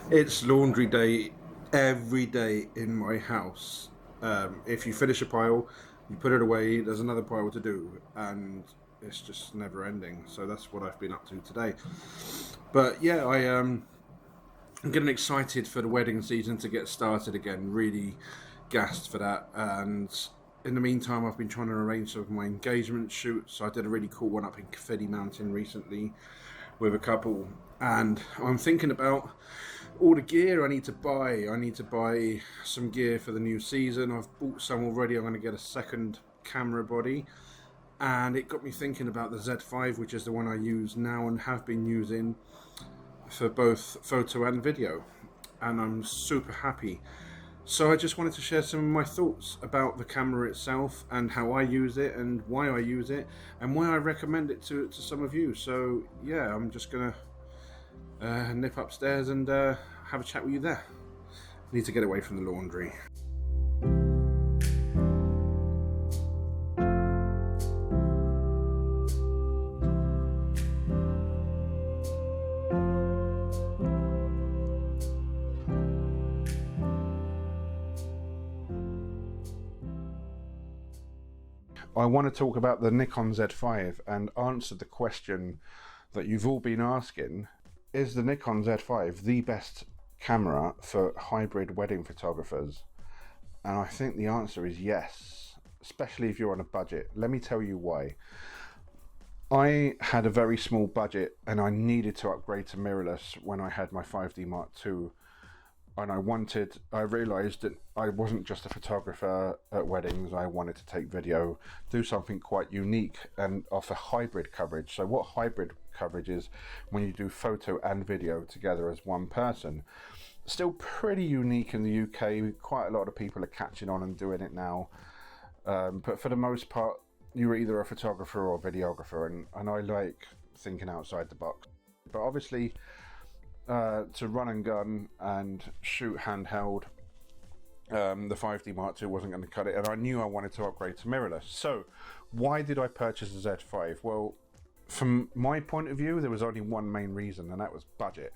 It's laundry day every day in my house. If you finish a pile, you put it away, there's another pile to do, and it's just never ending. So that's what I've been up to today. But yeah, I'm getting excited for the wedding season to get started again. Really gassed for that. And in the meantime, I've been trying to arrange some of my engagement shoots. So I did a really cool one up in Confetti Mountain recently with a couple, and I'm thinking about all the gear I need to buy. I need to buy some gear for the new season. I've bought some already. I'm going to get a second camera body, and it got me thinking about the Z5, which is the one I use now and have been using for both photo and video, and I'm super happy. So I just wanted to share some of my thoughts about the camera itself and how I use it and why I use it and why I recommend it to some of you. So yeah, I'm just gonna nip upstairs and have a chat with you there. Need to get away from the laundry. I want to talk about the Nikon Z5 and answer the question that you've all been asking. Is the Nikon Z5 the best camera for hybrid wedding photographers? And I think the answer is yes, especially if you're on a budget. Let me tell you why. I had a very small budget and I needed to upgrade to mirrorless when I had my 5D Mark II. And I realised that I wasn't just a photographer at weddings. I wanted to take video, do something quite unique and offer hybrid coverage. So what hybrid coverage is when you do photo and video together as one person. Still pretty unique in the UK. Quite a lot of people are catching on and doing it now. But for the most part, you're either a photographer or a videographer, and I like thinking outside the box. But obviously, to run and gun and shoot handheld, the 5D Mark II wasn't going to cut it, and I knew I wanted to upgrade to mirrorless. So why did I purchase the Z5? Well, from my point of view, there was only one main reason, and that was budget.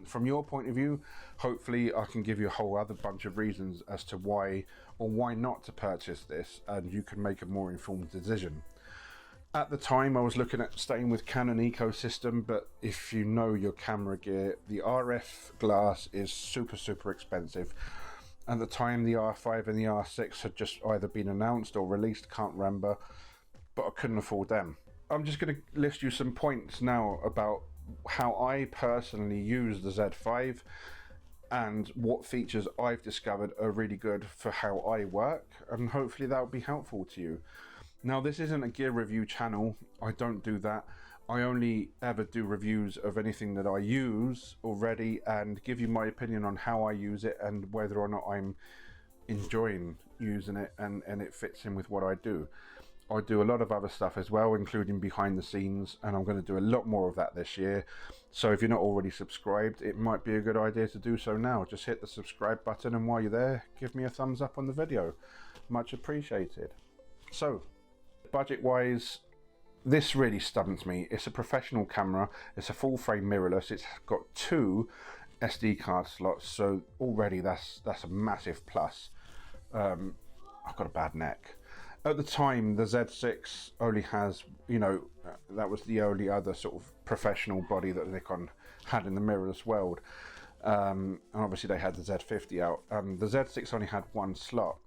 From your point of view, hopefully I can give you a whole other bunch of reasons as to why or why not to purchase this, and you can make a more informed decision. At the time, I was looking at staying with Canon ecosystem, but if you know your camera gear, the RF glass is super expensive. At the time, the R5 and the R6 had just either been announced or released, can't remember, but I couldn't afford them. I'm just going to list you some points now about how I personally use the Z5 and what features I've discovered are really good for how I work, and hopefully that will be helpful to you. Now, this isn't a gear review channel. I don't do that. I only ever do reviews of anything that I use already and give you my opinion on how I use it and whether or not I'm enjoying using it and it fits in with what I do. I do a lot of other stuff as well, including behind the scenes, and I'm going to do a lot more of that this year. So if you're not already subscribed, it might be a good idea to do so now. Just hit the subscribe button, and while you're there, give me a thumbs up on the video. Much appreciated. So, budget wise, this really stumps me. It's a professional camera, it's a full frame mirrorless, it's got 2 SD card slots, so already that's a massive plus. I've got a bad neck. At the time, the Z6 only has, that was the only other sort of professional body that Nikon had in the mirrorless world. And obviously they had the Z50 out. The Z6 only had 1 slot.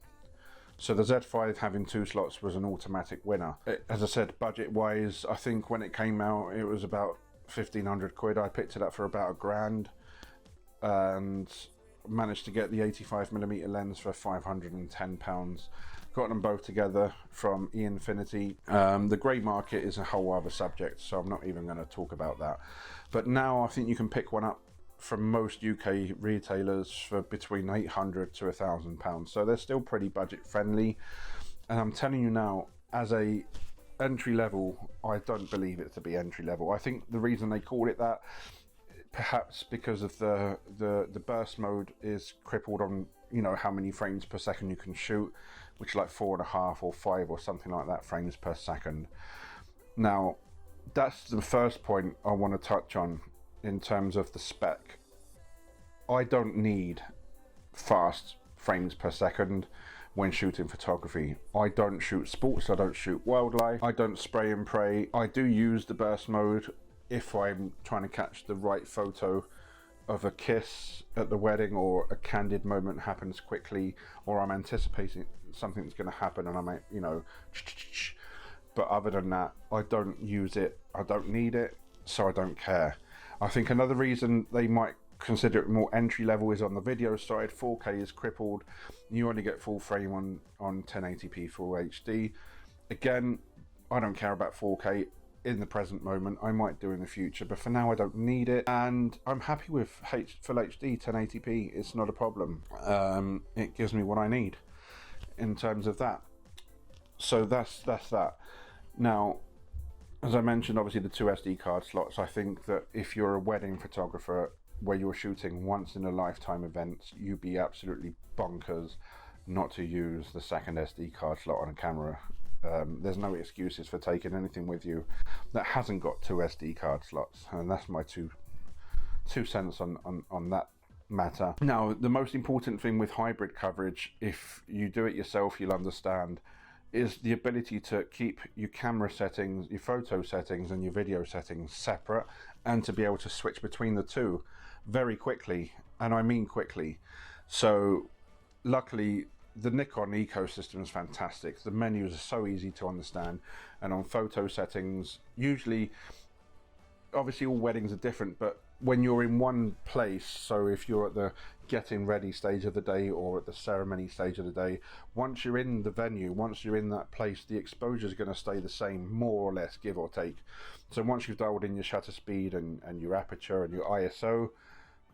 So the Z5 having 2 slots was an automatic winner. As I said, budget-wise, I think when it came out, it was about 1,500 quid. I picked it up for about £1,000 and managed to get the 85mm lens for £510. Got them both together from eInfinity. The grey market is a whole other subject, so I'm not even going to talk about that. But now I think you can pick one up from most UK retailers for between £800 to £1,000, so they're still pretty budget friendly. And I'm telling you now, as a entry level, I don't believe it to be entry level. I think the reason they call it that, perhaps because of the burst mode is crippled on how many frames per second you can shoot, which is like 4.5 or 5 or something like that frames per second. Now, that's the first point I want to touch on in terms of the spec. I don't need fast frames per second when shooting photography. I don't shoot sports, I don't shoot wildlife, I don't spray and pray. I do use the burst mode if I'm trying to catch the right photo of a kiss at the wedding, or a candid moment happens quickly, or I'm anticipating something's going to happen and I might, you know, but other than that, I don't use it, I don't need it, so I don't care. I think another reason they might consider it more entry level is on the video side. 4K is crippled, you only get full frame on 1080p full HD. Again, I don't care about 4K in the present moment. I might do in the future, but for now I don't need it, and I'm happy with full HD 1080p. It's not a problem. It gives me what I need in terms of that. So that's that. Now, as I mentioned, obviously the 2 SD card slots. I think that if you're a wedding photographer where you're shooting once in a lifetime events, you'd be absolutely bonkers not to use the second SD card slot on a camera. There's no excuses for taking anything with you that hasn't got 2 SD card slots, and that's my two cents on that matter. Now, the most important thing with hybrid coverage, if you do it yourself, you'll understand, is the ability to keep your camera settings, your photo settings and your video settings separate, and to be able to switch between the two very quickly, and I mean quickly. So luckily the Nikon ecosystem is fantastic. The menus are so easy to understand, and on photo settings, usually, obviously all weddings are different, but when you're in one place, so if you're at the getting ready stage of the day or at the ceremony stage of the day, once you're in the venue, once you're in that place, the exposure is going to stay the same, more or less, give or take. So once you've dialed in your shutter speed and your aperture and your ISO,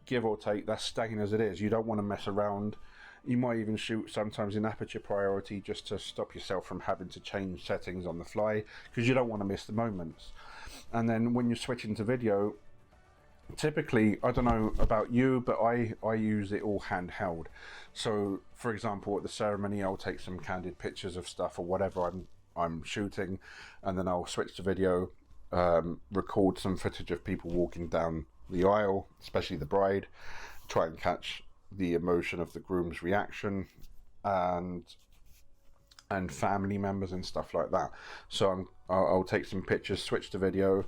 give or take, that's staying as it is. You don't want to mess around. You might even shoot sometimes in aperture priority just to stop yourself from having to change settings on the fly, because you don't want to miss the moments. And then when you're switching to video, typically, I don't know about you, but I use it all handheld. So for example, at the ceremony, I'll take some candid pictures of stuff or whatever I'm shooting, and then I'll switch to video, record some footage of people walking down the aisle, especially the bride, try and catch the emotion of the groom's reaction and family members and stuff like that. So I'll take some pictures, switch to video,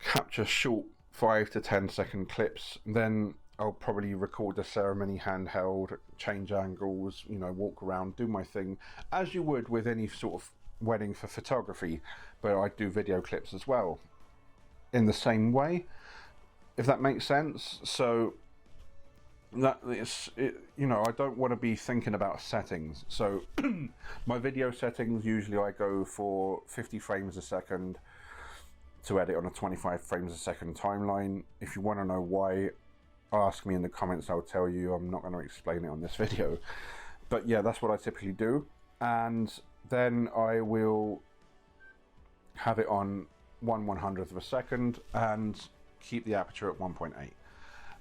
capture short 5 to 10 second clips, then I'll probably record the ceremony handheld, change angles, you know, walk around, do my thing as you would with any sort of wedding for photography, but I do video clips as well in the same way, if that makes sense. So that is it, you know, I don't want to be thinking about settings. So my video settings, usually I go for 50 frames a second to edit on a 25 frames a second timeline. If you want to know why, ask me in the comments, I'll tell you. I'm not going to explain it on this video, but yeah, that's what I typically do. And then I will have it on 1/100th of a second and keep the aperture at 1.8,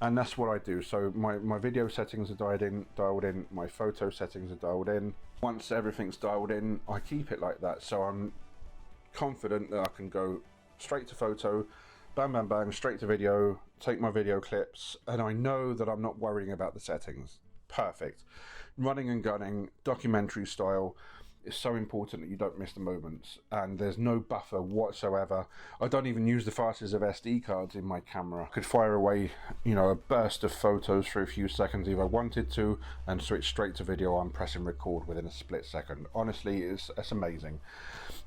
and that's what I do. So my video settings are dialed in, my photo settings are dialed in. Once everything's dialed in, I keep it like that, so I'm confident that I can go straight to photo, bang bang bang, straight to video, take my video clips, and I know that I'm not worrying about the settings. Perfect. Running and gunning, documentary style. It's so important that you don't miss the moments, and there's no buffer whatsoever. I don't even use the fastest of SD cards in my camera. I could fire away, you know, a burst of photos for a few seconds if I wanted to, and switch straight to video on pressing record within a split second. Honestly, it's amazing.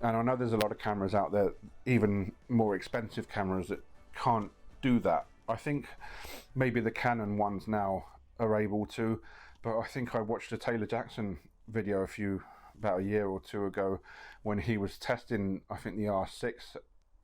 And I know there's a lot of cameras out there, even more expensive cameras, that can't do that. I think maybe the Canon ones now are able to, but I think I watched a Taylor Jackson video about a year or two ago when he was testing, I think, the R6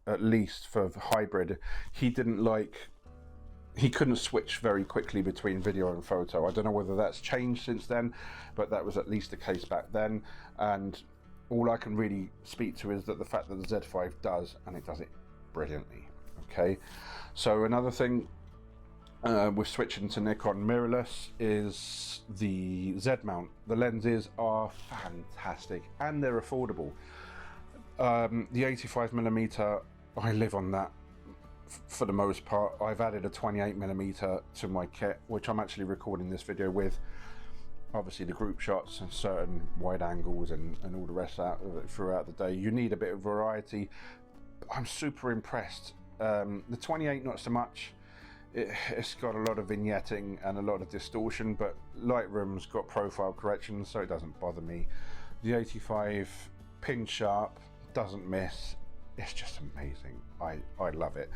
at least for hybrid. He couldn't switch very quickly between video and photo. I don't know whether that's changed since then, but that was at least the case back then. And all I can really speak to is that the fact that the Z5 does, and it does it brilliantly. Okay, so another thing we're switching to Nikon mirrorless is the Z mount. The lenses are fantastic and they're affordable. The 85mm, I live on that for the most part. I've added a 28mm to my kit, which I'm actually recording this video with. Obviously the group shots and certain wide angles and all the rest of that throughout the day. You need a bit of variety. I'm super impressed. The 28 not so much. It's got a lot of vignetting and a lot of distortion, but Lightroom's got profile correction, so it doesn't bother me. The 85 pin sharp, doesn't miss. It's just amazing. I love it,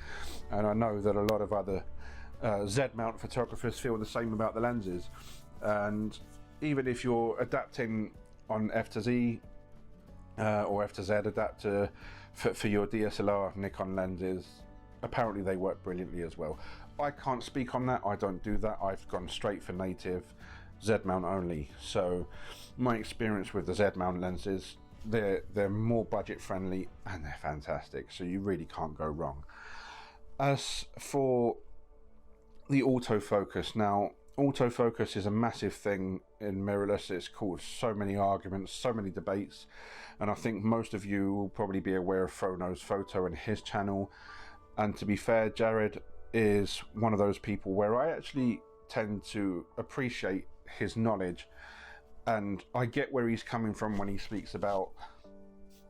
and I know that a lot of other Z mount photographers feel the same about the lenses. And even if you're adapting on F to Z or F to Z adapter for your DSLR Nikon lenses, apparently they work brilliantly as well. I can't speak on that. I don't do that. I've gone straight for native Z mount only. So my experience with the Z mount lenses, they're more budget friendly and they're fantastic. So you really can't go wrong. As for the autofocus, now autofocus is a massive thing in mirrorless. It's caused so many arguments, so many debates, and I think most of you will probably be aware of Frono's photo and his channel. And to be fair, Jared is one of those people where I actually tend to appreciate his knowledge, and I get where he's coming from when he speaks about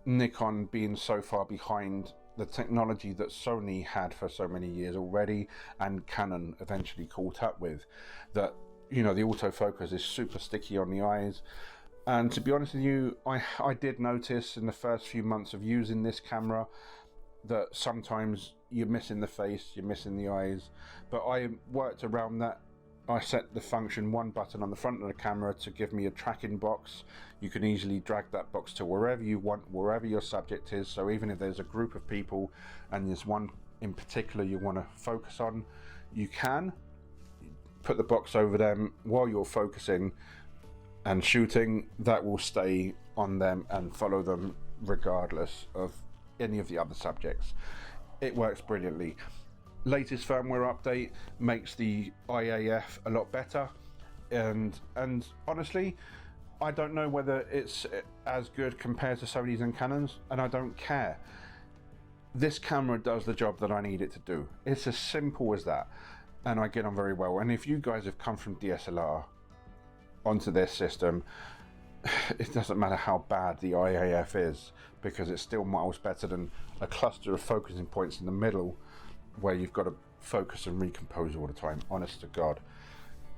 Nikon being so far behind the technology that Sony had for so many years already, and Canon eventually caught up with. That, you know, the autofocus is super sticky on the eyes. And to be honest with you, I did notice in the first few months of using this camera that sometimes you're missing the face, you're missing the eyes, but I worked around that. I set the function one button on the front of the camera to give me a tracking box. You can easily drag that box to wherever you want, wherever your subject is. So even if there's a group of people and there's one in particular you want to focus on, you can put the box over them while you're focusing and shooting. That will stay on them and follow them regardless of any of the other subjects. It works brilliantly. Latest firmware update makes the IAF a lot better, and honestly I don't know whether it's as good compared to Sony's and Canon's, and I don't care. This camera does the job that I need it to do. It's as simple as that, and I get on very well. And if you guys have come from DSLR onto this system, it doesn't matter how bad the IAF is, because it's still miles better than a cluster of focusing points in the middle where you've got to focus and recompose all the time. Honest to God,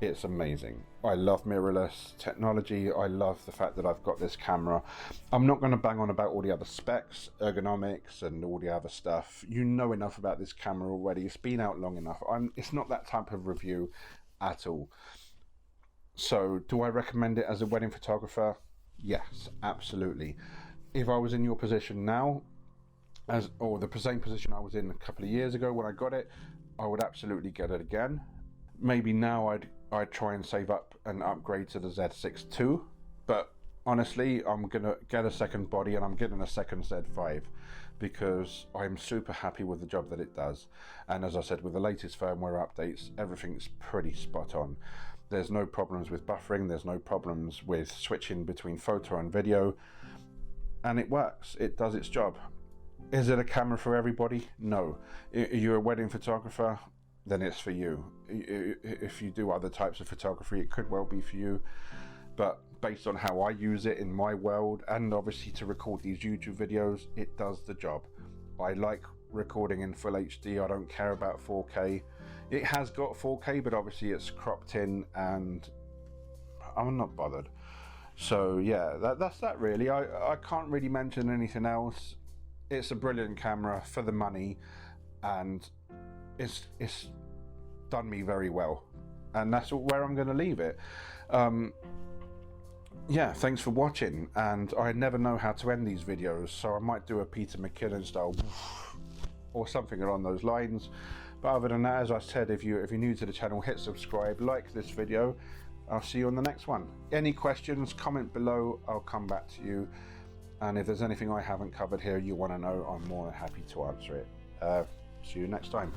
it's amazing. I love mirrorless technology. I love the fact that I've got this camera. I'm not going to bang on about all the other specs, ergonomics and all the other stuff. You know enough about this camera already. It's been out long enough. It's not that type of review at all. So do I recommend it as a wedding photographer? Yes, absolutely. If I was in your position now, or the same position I was in a couple of years ago when I got it, I would absolutely get it again. Maybe now I'd try and save up and upgrade to the Z6 too, but honestly I'm gonna get a second body, and I'm getting a second Z5 because I'm super happy with the job that it does. And as I said, with the latest firmware updates, everything's pretty spot on. There's no problems with buffering, there's no problems with switching between photo and video, and it works. It does its job. Is it a camera for everybody? No. If you're a wedding photographer, then it's for you. If you do other types of photography, it could well be for you. But based on how I use it in my world, and obviously to record these YouTube videos, it does the job. I like recording in full HD. I don't care about 4K. It has got 4K, but obviously it's cropped in, and I'm not bothered. So yeah, that's that really. I can't really mention anything else. It's a brilliant camera for the money, and it's done me very well, and that's where I'm going to leave it. Yeah, thanks for watching, and I never know how to end these videos, so I might do a Peter McKinnon style or something along those lines. But other than that, as I said, if you're new to the channel, hit subscribe, like this video. I'll see you on the next one. Any questions, comment below, I'll come back to you. And if there's anything I haven't covered here you want to know, I'm more than happy to answer it. See you next time.